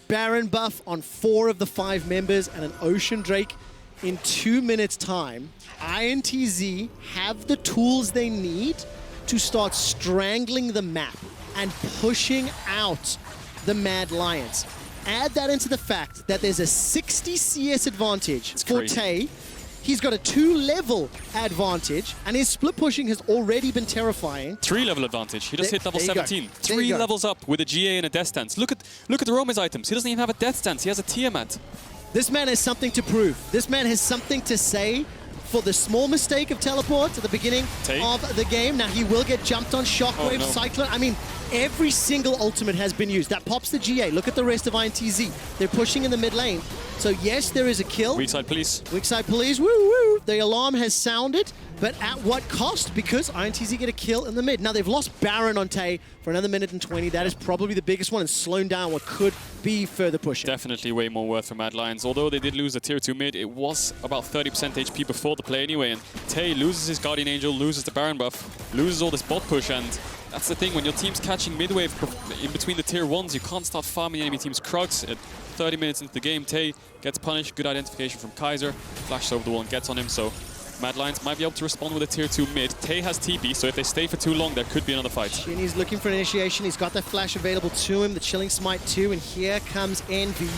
Baron buff on 4 of the 5 members, and an Ocean Drake in 2 minutes' time. INTZ have the tools they need to start strangling the map and pushing out the Mad Lions. Add that into the fact that there's a 60 CS advantage for Tay. He's got a 2-level advantage, and his split pushing has already been terrifying. 3-level advantage. He just hit level 17. 3 levels up with a GA and a death stance. Look at Orome's items. He doesn't even have a death stance. He has a Tiamat. This man has something to prove. This man has something to say for the small mistake of teleport at the beginning of the game. Now he will get jumped on Shockwave, Cyclone. I mean, every single ultimate has been used. That pops the GA. Look at the rest of INTZ. They're pushing in the mid lane. So yes, there is a kill. Weak side police. Weak side police. Woo woo. The alarm has sounded, but at what cost? Because INTZ get a kill in the mid. Now they've lost Baron on Tay for another minute and 20. That is probably the biggest one and slowing down what could be further pushing. Definitely way more worth for Mad Lions. Although they did lose a tier 2 mid, it was about 30% HP before the play anyway. And Tay loses his Guardian Angel, loses the Baron buff, loses all this bot push, and That's the thing, when your team's catching mid-wave in between the tier 1s, you can't start farming the enemy team's Krugs. At 30 minutes into the game, Tay gets punished. Good identification from Kaiser. Flashes over the wall and gets on him, so Mad Lions might be able to respond with a tier 2 mid. Tay has TP, so if they stay for too long, there could be another fight. Shini's looking for an initiation. He's got that flash available to him, the Chilling Smite too, and here comes Envy.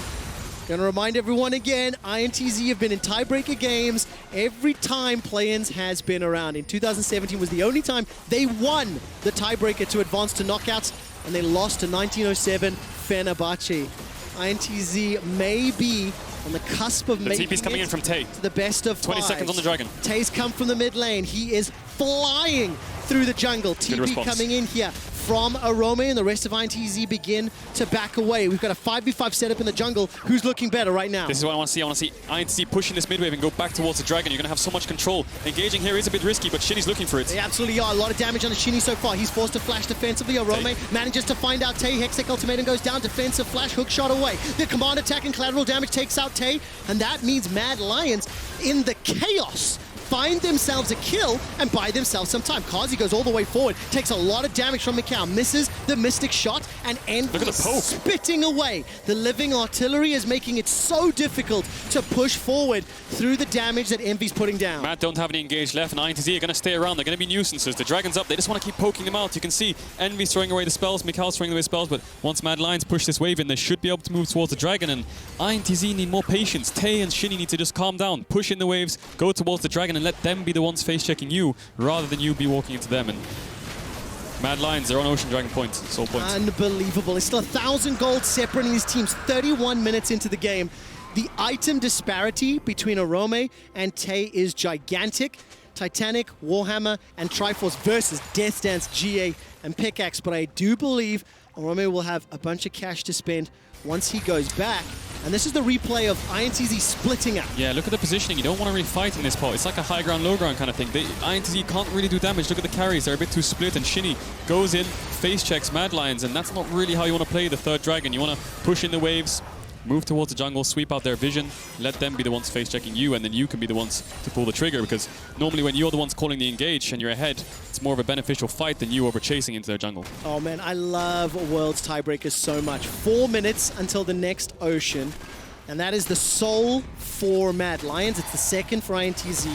Gonna remind everyone again, INTZ have been in tiebreaker games every time Play-Ins has been around. In 2017 was the only time they won the tiebreaker to advance to knockouts, and they lost to 1907 Fenerbahce. INTZ may be on the cusp of making TP's coming in from Tay. The best of 20 seconds on the Dragon. Tay's come from the mid lane. He is flying through the jungle. TP coming in here from Orome, and the rest of INTZ begin to back away. We've got a 5v5 setup in the jungle. Who's looking better right now? This is what I want to see. I want to see INTZ pushing this mid wave and go back towards the Dragon. You're going to have so much control. Engaging here is a bit risky, but Shini's looking for it. They absolutely are. A lot of damage on the Shini so far. He's forced to flash defensively. Orome manages to find out Tay. Hextech Ultimatum goes down. Defensive flash, hook shot away. The command attack and collateral damage takes out Tay, and that means Mad Lions in the chaos find themselves a kill and buy themselves some time. Carzzy goes all the way forward, takes a lot of damage from micaO, misses the Mystic shot, and Envy spitting away. The living artillery is making it so difficult to push forward through the damage that Envy's putting down. Mad don't have any engaged left, and INTZ are going to stay around. They're going to be nuisances. The Dragon's up. They just want to keep poking them out. You can see Envy's throwing away the spells, micaO's throwing away spells, but once Mad Lions push this wave in, they should be able to move towards the Dragon, and INTZ need more patience. Tay and Shini need to just calm down, push in the waves, go towards the Dragon, and let them be the ones face-checking you, rather than you be walking into them. And Mad Lions, they're on Ocean Dragon point, soul point. Unbelievable. It's still 1,000 gold separating these teams 31 minutes into the game. The item disparity between Orome and Tay is gigantic. Titanic, Warhammer, and Triforce versus Death Dance, GA, and Pickaxe. But I do believe Orome will have a bunch of cash to spend once he goes back. And this is the replay of INTZ splitting up. Yeah, look at the positioning. You don't want to really fight in this pot. It's like a high ground, low ground kind of thing. INTZ can't really do damage. Look at the carries. They're a bit too split. And Shini goes in, face checks Mad Lions. And that's not really how you want to play the third Dragon. You want to push in the waves, move towards the jungle, sweep out their vision, let them be the ones face-checking you, and then you can be the ones to pull the trigger, because normally when you're the ones calling the engage and you're ahead, it's more of a beneficial fight than you over chasing into their jungle. Oh man, I love Worlds Tiebreakers so much. 4 minutes until the next Ocean, and that is the sole for Mad Lions. It's the second for INTZ.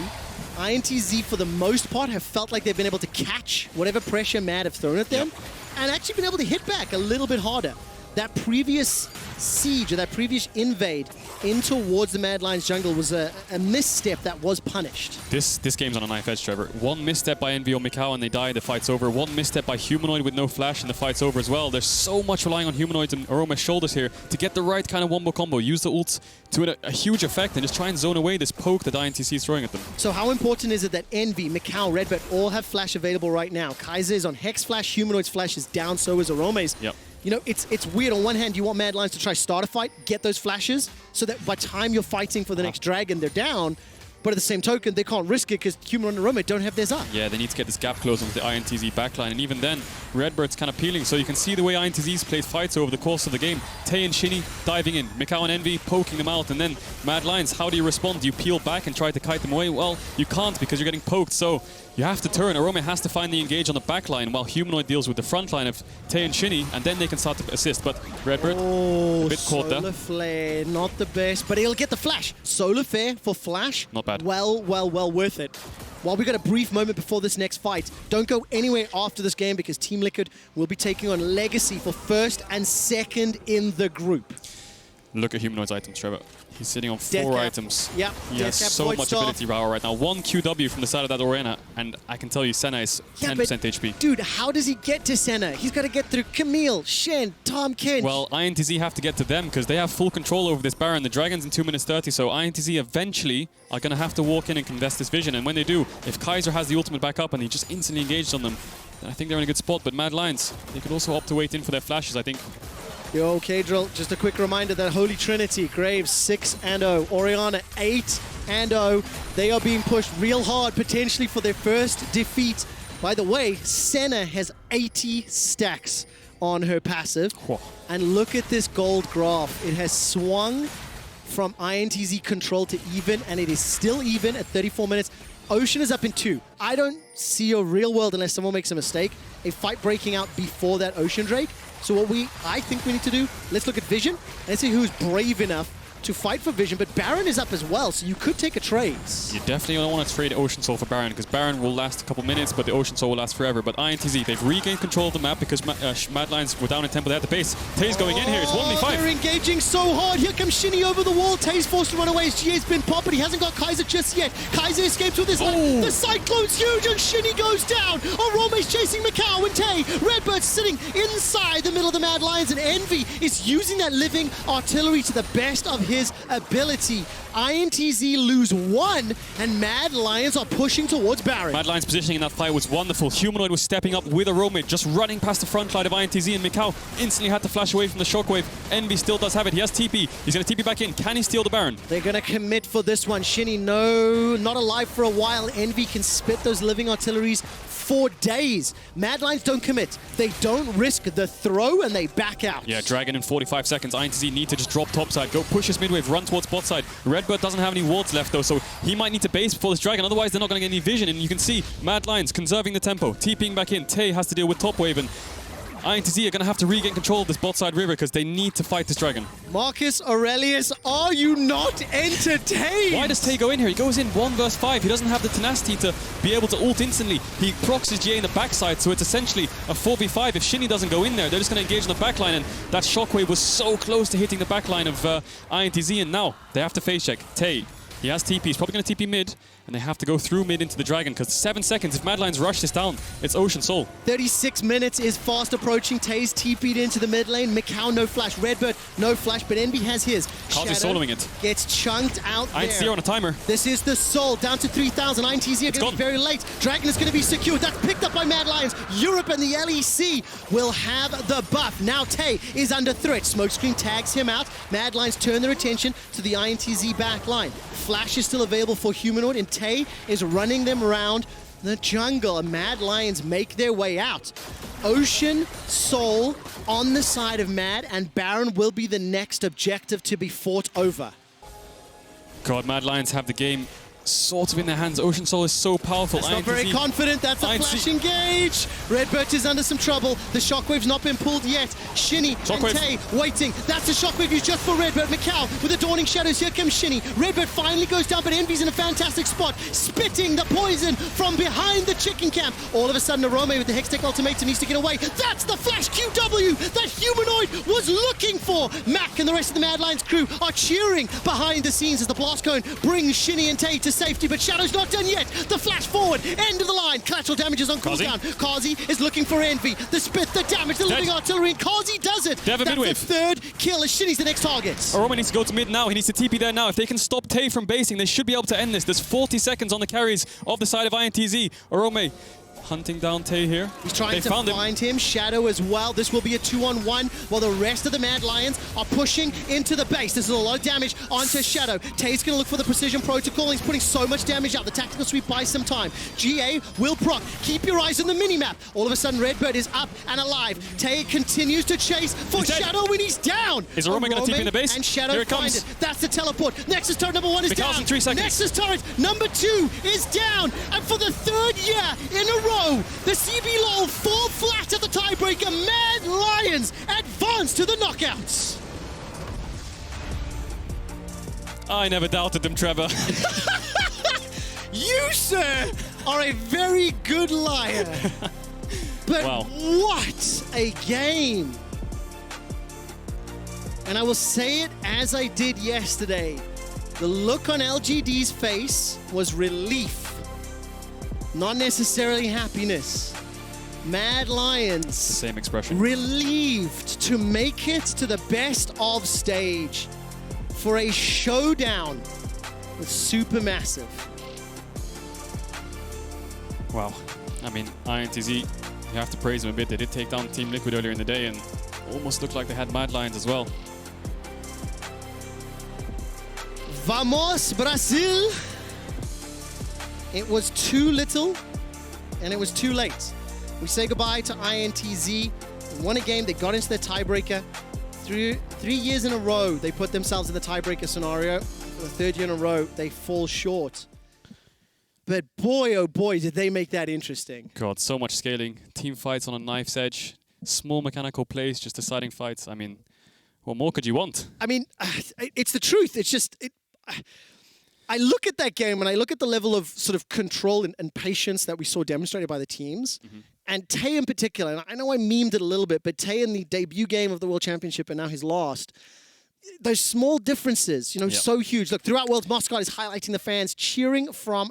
INTZ, for the most part, have felt like they've been able to catch whatever pressure Mad have thrown at them, and actually been able to hit back a little bit harder. That previous siege, or that previous invade in towards the Mad Lions jungle was a misstep that was punished. This game's on a knife edge, Trevor. One misstep by Envy or micaO and they die, the fight's over. One misstep by Humanoid with no flash and the fight's over as well. There's so much relying on Humanoid and Orome's shoulders here to get the right kind of wombo combo. Use the ults to a huge effect and just try and zone away this poke that INTZ is throwing at them. So how important is it that Envy, micaO, RedBert all have flash available right now? Kaiser is on Hex flash, Humanoid's flash is down, so is Orome's. Yep. You know, it's weird. On one hand, you want Mad Lions to try start a fight, get those flashes, so that by the time you're fighting for the next Dragon, they're down. But at the same token, they can't risk it because Humanoid and Orome don't have theirs up. Yeah, they need to get this gap closed with the INTZ backline. And even then, RedBert's kind of peeling. So you can see the way INTZ's played fights over the course of the game. Tay and Shini diving in. micaO and Envy poking them out. And then Mad Lions, how do you respond? Do you peel back and try to kite them away? Well, you can't because you're getting poked. So you have to turn. Orome has to find the engage on the backline while Humanoid deals with the front line of Tay and Shini. And then they can start to assist. But RedBert, a bit caught there. Solar Flare, not the best. But he'll get the flash. Solar Flare for flash. Not bad. Well worth it. While we got a brief moment before this next fight, don't go anywhere after this game because Team Liquid will be taking on Legacy for first and second in the group. Look at Humanoid's items, Trevor. He's sitting on 4 items. Yep. He has so much ability power right now. 1 QW from the side of that Orianna, and I can tell you Senna is 10% HP. Dude, how does he get to Senna? He's got to get through Camille, Shen, Tahm, Kench. Well, INTZ have to get to them because they have full control over this Baron. The Dragon's in 2 minutes 30, so INTZ eventually are going to have to walk in and contest this vision. And when they do, if Kaiser has the ultimate back up and he just instantly engaged on them, then I think they're in a good spot. But Mad Lions, they could also opt to wait in for their flashes, I think. Yo, Caedrel, just a quick reminder that Holy Trinity, Graves 6-0, Orianna 8-0. They are being pushed real hard, potentially for their first defeat. By the way, Senna has 80 stacks on her passive. Whoa. And look at this gold graph. It has swung from INTZ control to even, and it is still even at 34 minutes. Ocean is up in 2. I don't see a real world, unless someone makes a mistake, a fight breaking out before that Ocean Drake. So what I think we need to do, let's look at Vision. Let's see who's brave enough to fight for Vision, but Baron is up as well, so you could take a trade. You definitely don't want to trade Ocean Soul for Baron, because Baron will last a couple minutes, but the Ocean Soul will last forever. But INTZ, they've regained control of the map because Mad Lions were down in tempo. They had the base. Tay's going in here. It's 1v5. They're engaging so hard. Here comes Shini over the wall. Tay's forced to run away. GA's been popped, but he hasn't got Kaiser just yet. Kaiser escapes with his life. The Cyclone's huge, and Shini goes down. Orome's chasing micaO and Tay. RedBert's sitting inside the middle of the Mad Lions, and Envy is using that living artillery to the best of his ability. INTZ lose 1, and Mad Lions are pushing towards Baron. Mad Lions' positioning in that fight was wonderful. Humanoid was stepping up with Orome, just running past the front line of INTZ, and micaO instantly had to flash away from the shockwave. Envy still does have it. He has TP. He's going to TP back in. Can he steal the Baron? They're going to commit for this one. Shini, no, not alive for a while. Envy can spit those living artilleries for days. Mad Lions don't commit. They don't risk the throw, and they back out. Yeah, Dragon in 45 seconds. INTZ need to just drop topside, go push his midwave, run towards bot side. RedBert doesn't have any wards left though, so he might need to base before this Dragon, otherwise they're not going to get any vision. And you can see Mad Lions conserving the tempo, TPing back in. Tay has to deal with top wave, and INTZ are going to have to regain control of this bot side river because they need to fight this Dragon. Marcus Aurelius, are you not entertained? Why does Tay go in here? He goes in 1 versus 5. He doesn't have the tenacity to be able to ult instantly. He procs his GA in the backside, so it's essentially a 4v5. If Shini doesn't go in there, they're just going to engage on the backline, and that shockwave was so close to hitting the backline of INTZ, and now they have to face check. Tay, he has TP. He's probably going to TP mid, and they have to go through mid into the Dragon, because 7 seconds, if Mad Lions rush this down, it's Ocean Soul. 36 minutes is fast approaching. Tay's TP'd into the mid lane. micaO, no flash. RedBert, no flash, but Envy has his. Carzzy soloing it. Gets chunked out there. INTZ on a timer. This is the Soul, down to 3,000. INTZ are going to be very late. Dragon is going to be secured. That's picked up by Mad Lions. Europe and the LEC will have the buff. Now Tay is under threat. Smokescreen tags him out. Mad Lions turn their attention to the INTZ back line. Flash is still available for Humanoid, and Tay is running them around the jungle, and Mad Lions make their way out. Ocean Soul on the side of Mad, and Baron will be the next objective to be fought over. God, Mad Lions have the game sort of in their hands. Ocean Soul is so powerful. That's not very confident. That's a flash engage. RedBert is under some trouble. The shockwave's not been pulled yet. Shini and Tay waiting. That's a shockwave used just for RedBert. micaO with the Dawning Shadows. Here comes Shini. RedBert finally goes down, but Envy's in a fantastic spot, spitting the poison from behind the chicken camp. All of a sudden, Orome with the Hextech Ultimatum needs to get away. That's the flash QW that Humanoid was looking for. Mac and the rest of the Mad Lions crew are cheering behind the scenes as the blast cone brings Shini and Tay to safety, but Shadow's not done yet. The flash forward, end of the line. Collateral damage is on cooldown. Carzzy is looking for Envy. The spit, the damage, the living artillery, and Carzzy does it. That's the third kill as Shini's the next target. Orome needs to go to mid now. He needs to TP there now. If they can stop Tay from basing, they should be able to end this. There's 40 seconds on the carries of the side of INTZ. Orome hunting down Tay here. He's trying to find him. Shadow as well. This will be a 2-on-1 while the rest of the Mad Lions are pushing into the base. This is a lot of damage onto Shadow. Tay's going to look for the precision protocol. He's putting so much damage out. The tactical sweep buys some time. GA will proc. Keep your eyes on the minimap. All of a sudden, RedBert is up and alive. Tay continues to chase for Shadow when he's down. Is Orome going to TP in the base? And Shadow finds it. That's the teleport. Nexus turret number 1 is down. In 3 seconds. Nexus turret number 2 is down. And for the 3rd year in a row, the CB LoL fall flat at the tiebreaker. Mad Lions advance to the knockouts. I never doubted them, Trevor. You, sir, are a very good liar. But what a game. And I will say it as I did yesterday. The look on LGD's face was relief. Not necessarily happiness. Mad Lions. Same expression. Relieved to make it to the best of stage for a showdown with Supermassive. Wow. I mean, INTZ, you have to praise them a bit. They did take down Team Liquid earlier in the day and almost looked like they had Mad Lions as well. Vamos, Brazil! It was too little, and it was too late. We say goodbye to INTZ. They won a game, they got into their tiebreaker. 3 years in a row, they put themselves in the tiebreaker scenario. For the 3rd year in a row, they fall short. But boy, oh boy, did they make that interesting. God, so much scaling. Team fights on a knife's edge. Small mechanical plays, just deciding fights. I mean, what more could you want? I mean, it's the truth. It's just... I look at that game and I look at the level of sort of control and patience that we saw demonstrated by the teams. And Tay in particular, and I know I memed it a little bit, but Tay in the debut game of the World Championship and now his last, those small differences, you know, so huge. Look, throughout Worlds, Mascot is highlighting the fans cheering from